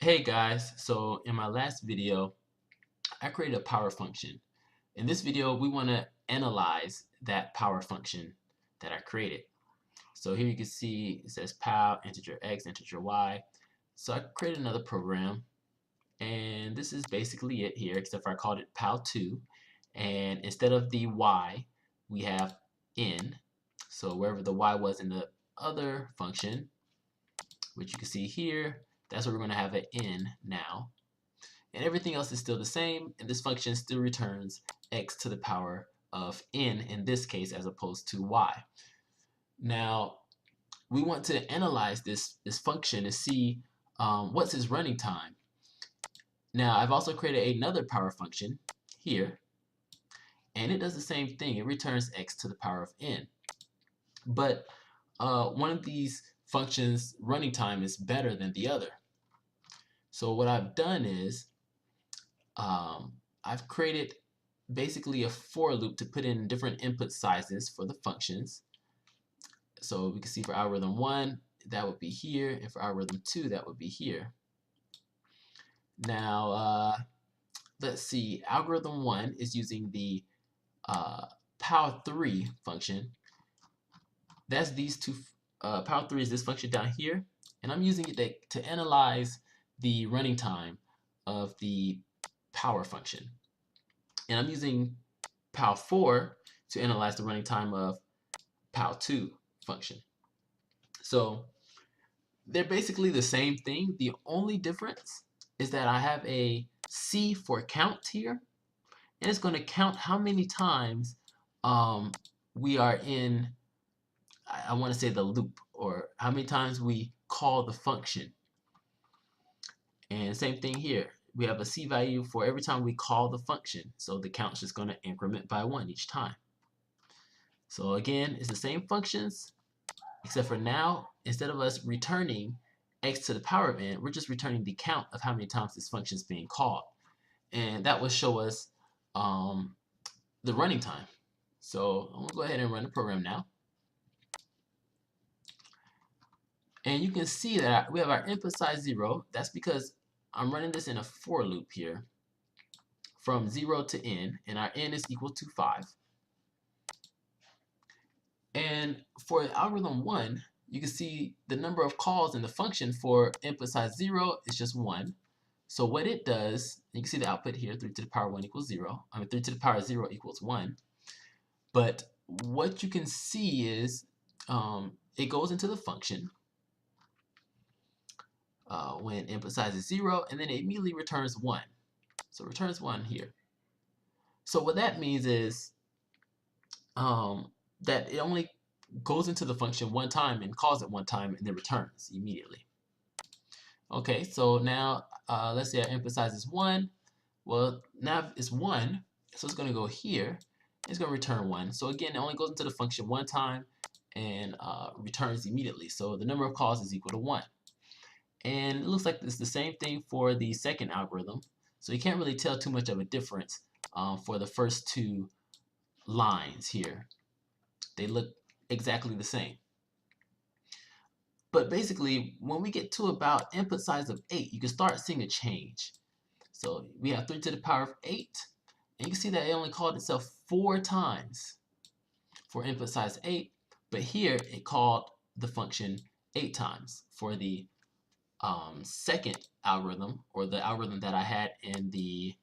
Hey guys, so in my last video, I created a power function. In this video, we want to analyze that power function that I created. So here you can see it says pow, integer x, integer y. So I created another program, and this is basically it here, except for I called it pow2. And instead of the y, we have n. So wherever the y was in the other function, which you can see here, that's where we're going to have an n now. And everything else is still the same, and this function still returns x to the power of n in this case as opposed to y. Now we want to analyze this function to see what's its running time. Now I've also created another power function here, and it does the same thing. It returns x to the power of n. But one of these functions running time is better than the other. So what I've done is I've created basically a for loop to put in different input sizes for the functions. So we can see for algorithm 1, that would be here, and for algorithm 2, that would be here. Now, let's see, algorithm 1 is using the pow3 function. That's these two, pow3 is this function down here, and I'm using it to analyze the running time of the power function. And I'm using pow4 to analyze the running time of pow2 function. So they're basically the same thing. The only difference is that I have a C for count here, and it's going to count how many times we are in, I want to say the loop, or how many times we call the function. And same thing here. We have a C value for every time we call the function. So the count's just going to increment by 1 each time. So again, it's the same functions, except for now, instead of us returning x to the power of n, we're just returning the count of how many times this function is being called. And that will show us the running time. So I'm going to go ahead and run the program now. And you can see that we have our input size 0. That's because I'm running this in a for loop here from 0 to n, and our n is equal to 5. And for algorithm 1, you can see the number of calls in the function for input size 0 is just 1. So what it does, you can see the output here, 3 to the power 1 equals 0. 3 to the power 0 equals 1. But what you can see is it goes into the function when input size is 0, and then it immediately returns 1. So it returns 1 here. So what that means is that it only goes into the function one time and calls it one time and then returns immediately. Okay, so now let's say our input size is 1. Well, now it's 1, so it's going to go here. It's going to return 1. So again, it only goes into the function one time and returns immediately. So the number of calls is equal to 1. And it looks like it's the same thing for the second algorithm. So you can't really tell too much of a difference for the first two lines here. They look exactly the same. But basically, when we get to about input size of 8, you can start seeing a change. So we have 3 to the power of 8, and you can see that it only called itself 4 times for input size 8, but here it called the function 8 times for the second algorithm, or the algorithm that I had in the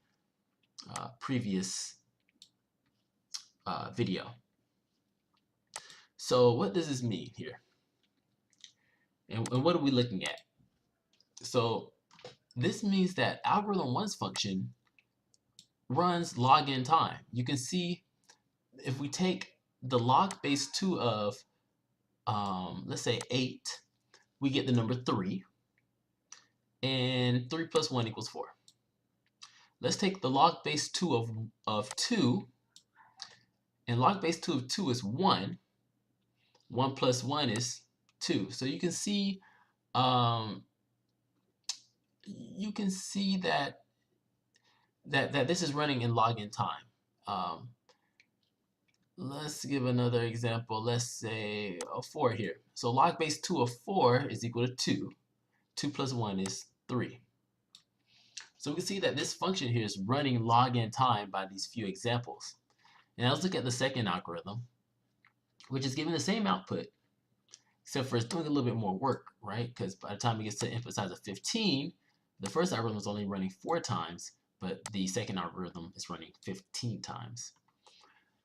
previous video. So what does this mean here? And what are we looking at? So this means that algorithm 1's function runs log n time. You can see if we take the log base 2 of, let's say 8, we get the number 3. And 3 plus 1 equals 4. Let's take the log base 2 of 2, and log base 2 of 2 is 1. 1 plus 1 is 2. So you can see that this is running in log n time. Let's give another example. Let's say 4 here. So log base 2 of 4 is equal to 2. 2 plus 1 is 3. So we can see that this function here is running log n time by these few examples. And let's look at the second algorithm, which is giving the same output, except for it's doing a little bit more work, right? Because by the time it gets to input size of 15, the first algorithm is only running 4 times, but the second algorithm is running 15 times.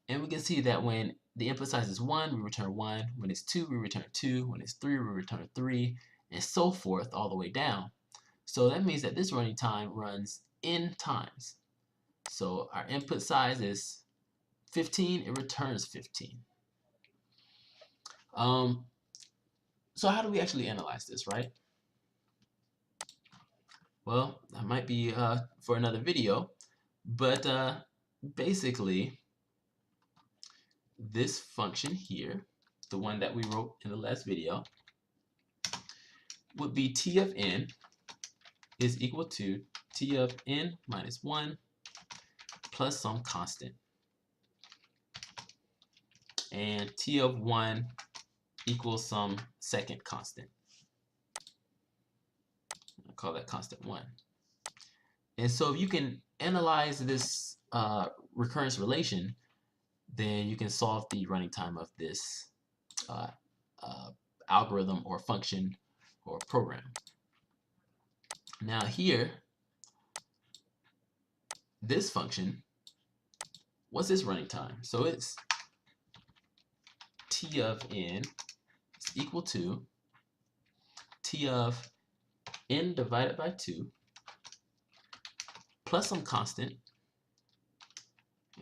And we can see that when the input size is 1, we return 1. When it's 2, we return 2. When it's 3, we return 3, and so forth all the way down. So that means that this running time runs n times. So our input size is 15, it returns 15. So how do we actually analyze this, right? Well, that might be for another video, but basically this function here, the one that we wrote in the last video, would be t of n is equal to t of n minus 1 plus some constant. And t of 1 equals some second constant. I'll call that constant 1. And so if you can analyze this recurrence relation, then you can solve the running time of this algorithm or function or program. Now here, this function, what's its running time? So it's t of n is equal to t of n divided by 2 plus some constant.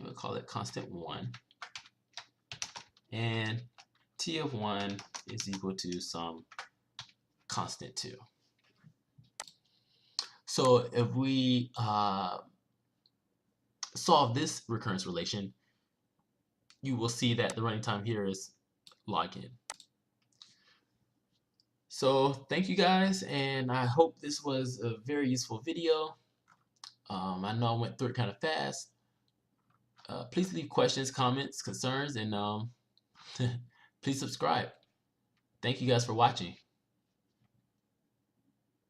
We'll call it constant 1. And t of 1 is equal to some constant 2. So if we solve this recurrence relation, you will see that the running time here is log n. So thank you guys, and I hope this was a very useful video. I know I went through it kind of fast. Please leave questions, comments, concerns, and please subscribe. Thank you guys for watching.